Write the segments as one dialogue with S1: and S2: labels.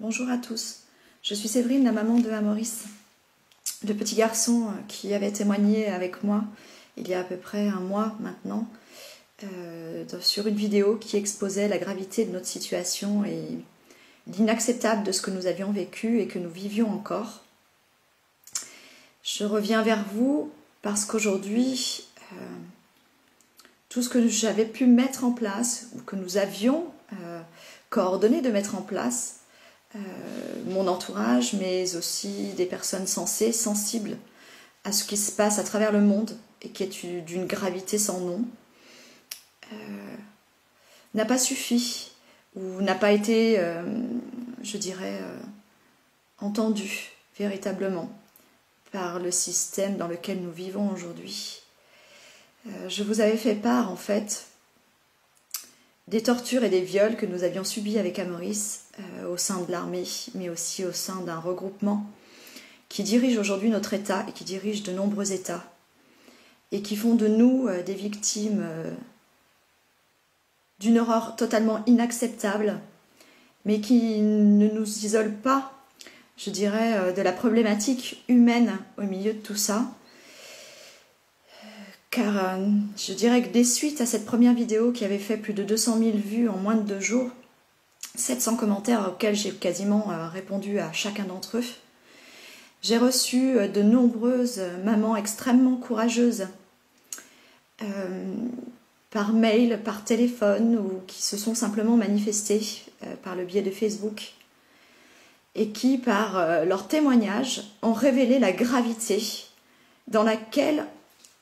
S1: Bonjour à tous, je suis Séverine, la maman de Maurice, le petit garçon qui avait témoigné avec moi il y a à peu près un mois maintenant sur une vidéo qui exposait la gravité de notre situation et l'inacceptable de ce que nous avions vécu et que nous vivions encore. Je reviens vers vous parce qu'aujourd'hui, tout ce que j'avais pu mettre en place ou que nous avions coordonné de mettre en place, mon entourage, mais aussi des personnes sensées, sensibles à ce qui se passe à travers le monde et qui est d'une gravité sans nom, n'a pas suffi ou n'a pas été, je dirais, entendu véritablement par le système dans lequel nous vivons aujourd'hui. Je vous avais fait part en fait des tortures et des viols que nous avions subis avec Maurice au sein de l'armée, mais aussi au sein d'un regroupement qui dirige aujourd'hui notre État et qui dirige de nombreux États et qui font de nous des victimes d'une horreur totalement inacceptable, mais qui ne nous isole pas, je dirais, de la problématique humaine au milieu de tout ça. Car je dirais que des suites à cette première vidéo qui avait fait plus de 200 000 vues en moins de 2 jours, 700 commentaires auxquels j'ai quasiment répondu à chacun d'entre eux, j'ai reçu de nombreuses mamans extrêmement courageuses par mail, par téléphone ou qui se sont simplement manifestées par le biais de Facebook et qui, par leur témoignage, ont révélé la gravité dans laquelle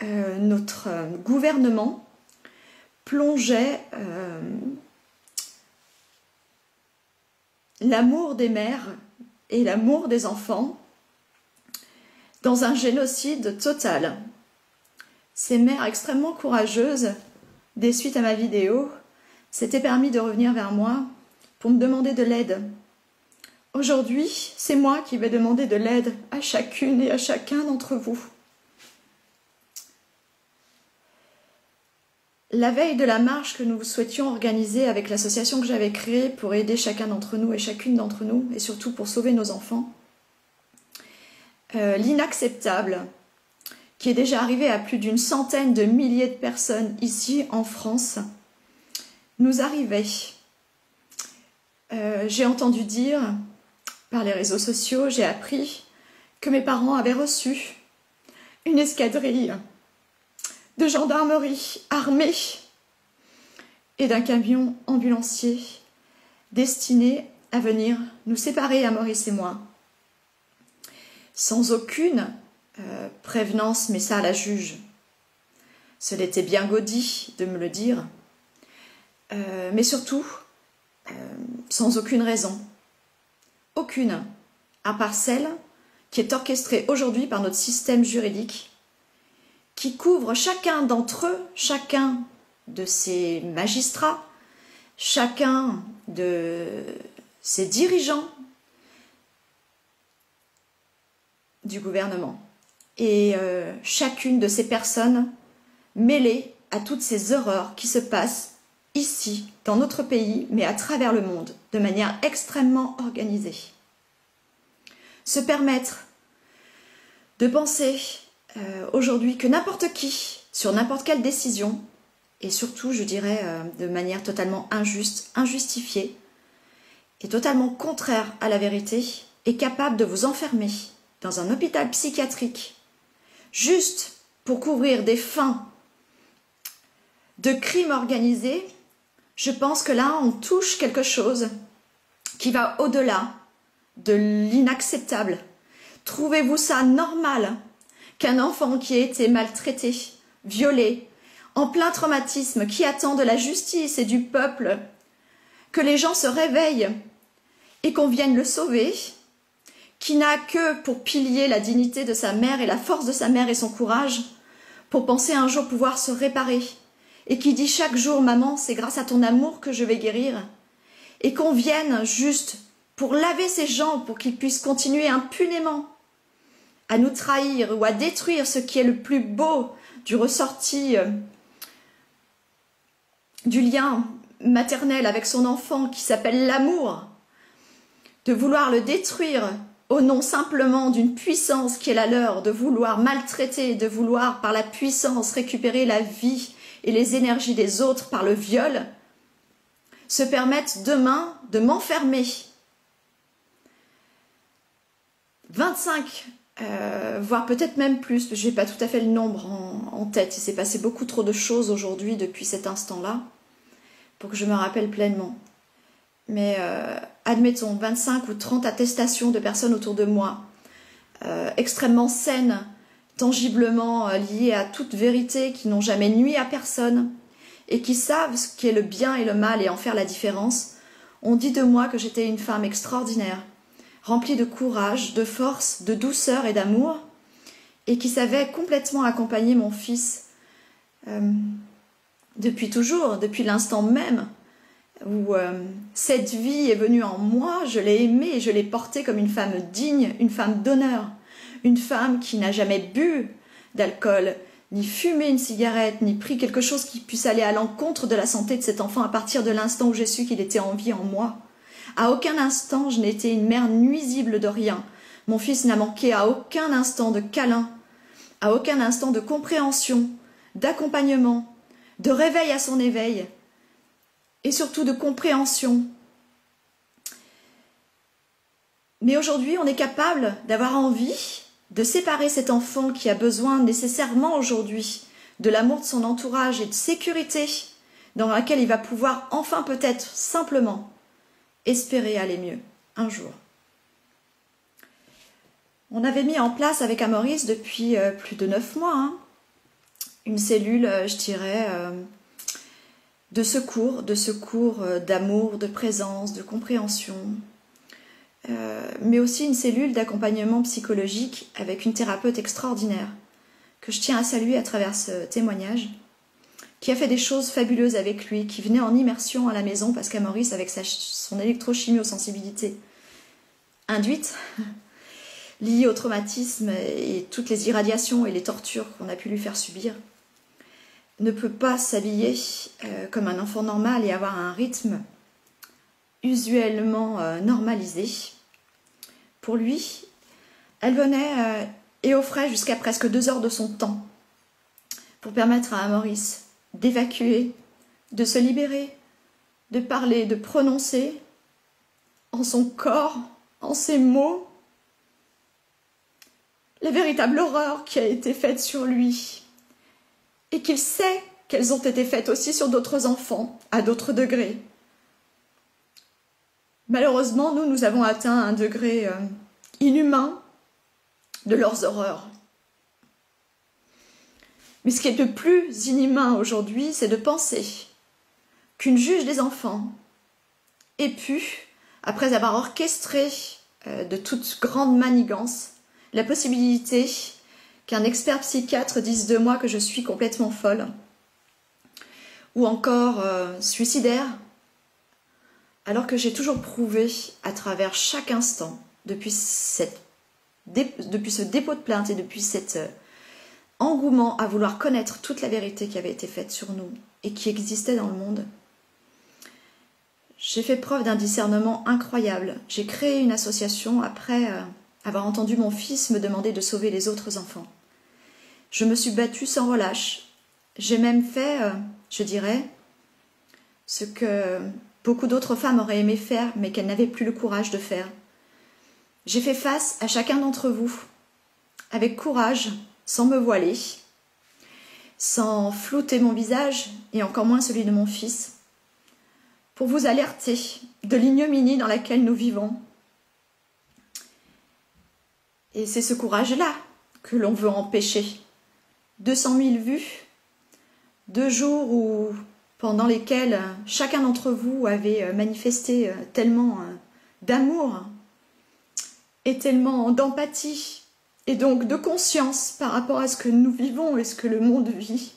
S1: notre gouvernement plongeait l'amour des mères et l'amour des enfants dans un génocide total. Ces mères extrêmement courageuses, des suites à ma vidéo, s'étaient permis de revenir vers moi pour me demander de l'aide. Aujourd'hui, c'est moi qui vais demander de l'aide à chacune et à chacun d'entre vous. La veille de la marche que nous souhaitions organiser avec l'association que j'avais créée pour aider chacun d'entre nous et chacune d'entre nous, et surtout pour sauver nos enfants, l'inacceptable, qui est déjà arrivé à plus d'une centaine de milliers de personnes ici en France, nous arrivait. J'ai entendu dire, par les réseaux sociaux, j'ai appris que mes parents avaient reçu une escadrille de gendarmerie armée et d'un camion ambulancier destiné à venir nous séparer, Maurice et moi. Sans aucune prévenance, mais ça à la juge. Ce l'était bien gaudi de me le dire, mais surtout sans aucune raison. Aucune, à part celle qui est orchestrée aujourd'hui par notre système juridique qui couvre chacun d'entre eux, chacun de ces magistrats, chacun de ces dirigeants du gouvernement et chacune de ces personnes mêlées à toutes ces horreurs qui se passent ici, dans notre pays, mais à travers le monde, de manière extrêmement organisée. Se permettre de penser aujourd'hui que n'importe qui, sur n'importe quelle décision, et surtout, je dirais, de manière totalement injuste, injustifiée, et totalement contraire à la vérité, est capable de vous enfermer dans un hôpital psychiatrique, juste pour couvrir des fins de crimes organisés, je pense que là, on touche quelque chose qui va au-delà de l'inacceptable. Trouvez-vous ça normal qu'un enfant qui a été maltraité, violé, en plein traumatisme, qui attend de la justice et du peuple, que les gens se réveillent et qu'on vienne le sauver, qui n'a que pour pilier la dignité de sa mère et la force de sa mère et son courage, pour penser un jour pouvoir se réparer, et qui dit chaque jour « Maman, c'est grâce à ton amour que je vais guérir », et qu'on vienne juste pour laver ces gens, pour qu'ils puissent continuer impunément à nous trahir ou à détruire ce qui est le plus beau du ressorti du lien maternel avec son enfant qui s'appelle l'amour, de vouloir le détruire au nom simplement d'une puissance qui est la leur, de vouloir maltraiter, de vouloir par la puissance récupérer la vie et les énergies des autres par le viol, se permettent demain de m'enfermer. 25, voire peut-être même plus, je n'ai pas tout à fait le nombre en tête, il s'est passé beaucoup trop de choses aujourd'hui depuis cet instant-là, pour que je me rappelle pleinement. Mais admettons 25 ou 30 attestations de personnes autour de moi, extrêmement saines, tangiblement liées à toute vérité, qui n'ont jamais nui à personne, et qui savent ce qu'est le bien et le mal et en faire la différence, ont dit de moi que j'étais une femme extraordinaire, remplie de courage, de force, de douceur et d'amour, et qui savait complètement accompagner mon fils depuis toujours, depuis l'instant même où cette vie est venue en moi. Je l'ai aimée et je l'ai portée comme une femme digne, une femme d'honneur, une femme qui n'a jamais bu d'alcool, ni fumé une cigarette, ni pris quelque chose qui puisse aller à l'encontre de la santé de cet enfant à partir de l'instant où j'ai su qu'il était en vie en moi. À aucun instant je n'ai été une mère nuisible de rien. Mon fils n'a manqué à aucun instant de câlin, à aucun instant de compréhension, d'accompagnement, de réveil à son éveil, et surtout de compréhension. Mais aujourd'hui, on est capable d'avoir envie de séparer cet enfant qui a besoin nécessairement aujourd'hui de l'amour de son entourage et de sécurité dans laquelle il va pouvoir enfin peut-être simplement espérer aller mieux un jour. On avait mis en place avec Amaury depuis plus de 9 mois une cellule, je dirais, de secours, d'amour, de présence, de compréhension, mais aussi une cellule d'accompagnement psychologique avec une thérapeute extraordinaire que je tiens à saluer à travers ce témoignage, qui a fait des choses fabuleuses avec lui, qui venait en immersion à la maison parce qu'Amaury, avec son électrochimiosensibilité induite, liée au traumatisme et toutes les irradiations et les tortures qu'on a pu lui faire subir, ne peut pas s'habiller comme un enfant normal et avoir un rythme usuellement normalisé. Pour lui, elle venait et offrait jusqu'à presque 2 heures de son temps pour permettre à Amaury d'évacuer, de se libérer, de parler, de prononcer en son corps, en ses mots, la véritable horreur qui a été faite sur lui. Et qu'il sait qu'elles ont été faites aussi sur d'autres enfants, à d'autres degrés. Malheureusement, nous avons atteint un degré inhumain de leurs horreurs. Mais ce qui est le plus inhumain aujourd'hui, c'est de penser qu'une juge des enfants ait pu, après avoir orchestré de toute grande manigance, la possibilité qu'un expert psychiatre dise de moi que je suis complètement folle, ou encore suicidaire, alors que j'ai toujours prouvé à travers chaque instant, depuis ce dépôt de plainte et depuis cet engouement à vouloir connaître toute la vérité qui avait été faite sur nous et qui existait dans le monde, j'ai fait preuve d'un discernement incroyable. J'ai créé une association après avoir entendu mon fils me demander de sauver les autres enfants. Je me suis battue sans relâche. J'ai même fait, je dirais, ce que beaucoup d'autres femmes auraient aimé faire, mais qu'elles n'avaient plus le courage de faire. J'ai fait face à chacun d'entre vous, avec courage, sans me voiler, sans flouter mon visage, et encore moins celui de mon fils, pour vous alerter de l'ignominie dans laquelle nous vivons. Et c'est ce courage-là que l'on veut empêcher. 200 000 vues, 2 jours pendant lesquels chacun d'entre vous avait manifesté tellement d'amour et tellement d'empathie et donc de conscience par rapport à ce que nous vivons et ce que le monde vit.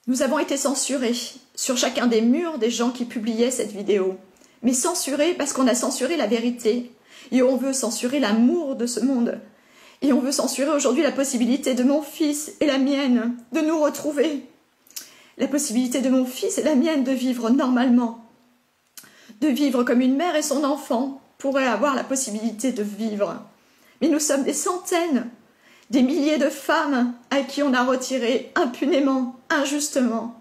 S1: Nous avons été censurés sur chacun des murs des gens qui publiaient cette vidéo, mais censurés parce qu'on a censuré la vérité et on veut censurer l'amour de ce monde. Et on veut censurer aujourd'hui la possibilité de mon fils et la mienne de nous retrouver. La possibilité de mon fils et la mienne de vivre normalement. de vivre comme une mère et son enfant pourraient avoir la possibilité de vivre. Mais nous sommes des centaines, des milliers de femmes à qui on a retiré impunément, injustement,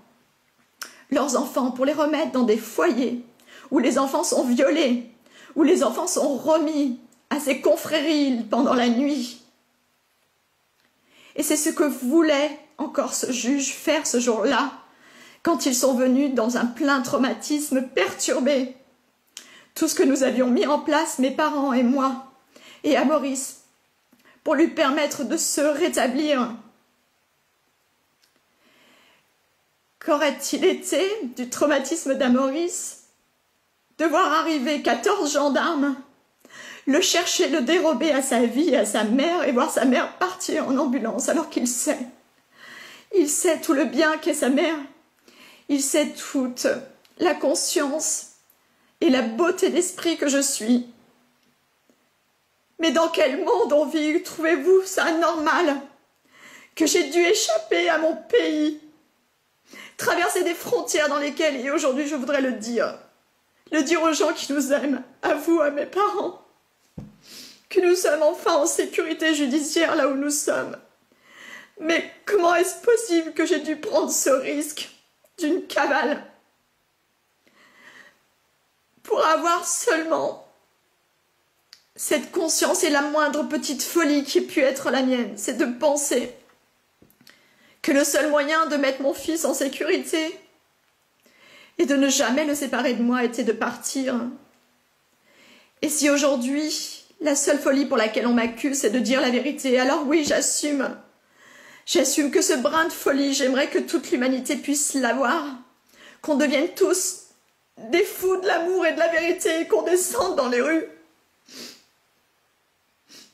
S1: leurs enfants pour les remettre dans des foyers où les enfants sont violés, où les enfants sont remis à ces confréries pendant la nuit. Et c'est ce que voulait encore ce juge faire ce jour-là, quand ils sont venus dans un plein traumatisme perturbé. Tout ce que nous avions mis en place, mes parents et moi, et Maurice, pour lui permettre de se rétablir. Qu'aurait-il été du traumatisme d'Amaurice de voir arriver 14 gendarmes, le chercher, le dérober à sa vie, à sa mère, et voir sa mère partir en ambulance alors qu'il sait. Il sait tout le bien qu'est sa mère. Il sait toute la conscience et la beauté d'esprit que je suis. Mais dans quel monde on vit, trouvez-vous ça normal que j'ai dû échapper à mon pays, traverser des frontières dans lesquelles, et aujourd'hui je voudrais le dire aux gens qui nous aiment, à vous, à mes parents, que nous sommes enfin en sécurité judiciaire là où nous sommes. Mais comment est-ce possible que j'ai dû prendre ce risque d'une cavale pour avoir seulement cette conscience, et la moindre petite folie qui ait pu être la mienne, c'est de penser que le seul moyen de mettre mon fils en sécurité et de ne jamais le séparer de moi était de partir. Et si aujourd'hui, la seule folie pour laquelle on m'accuse, c'est de dire la vérité, alors oui, j'assume. J'assume que ce brin de folie, j'aimerais que toute l'humanité puisse l'avoir, qu'on devienne tous des fous de l'amour et de la vérité, et qu'on descende dans les rues.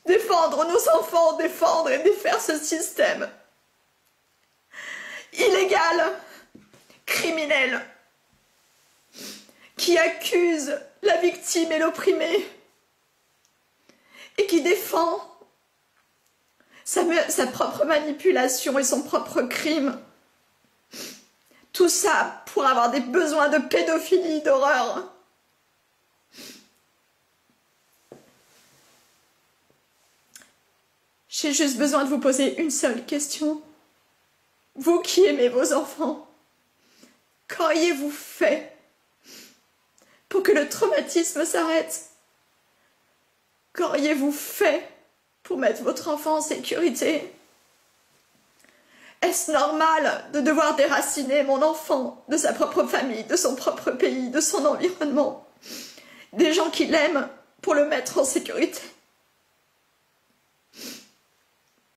S1: Défendre nos enfants, défendre et défaire ce système illégal, criminel, qui accuse la victime et l'opprimé, et qui défend sa propre manipulation et son propre crime. Tout ça pour avoir des besoins de pédophilie, d'horreur. J'ai juste besoin de vous poser une seule question. Vous qui aimez vos enfants, qu'auriez-vous fait pour que le traumatisme s'arrête? Qu'auriez-vous fait pour mettre votre enfant en sécurité? Est-ce normal de devoir déraciner mon enfant de sa propre famille, de son propre pays, de son environnement, des gens qui l'aiment pour le mettre en sécurité?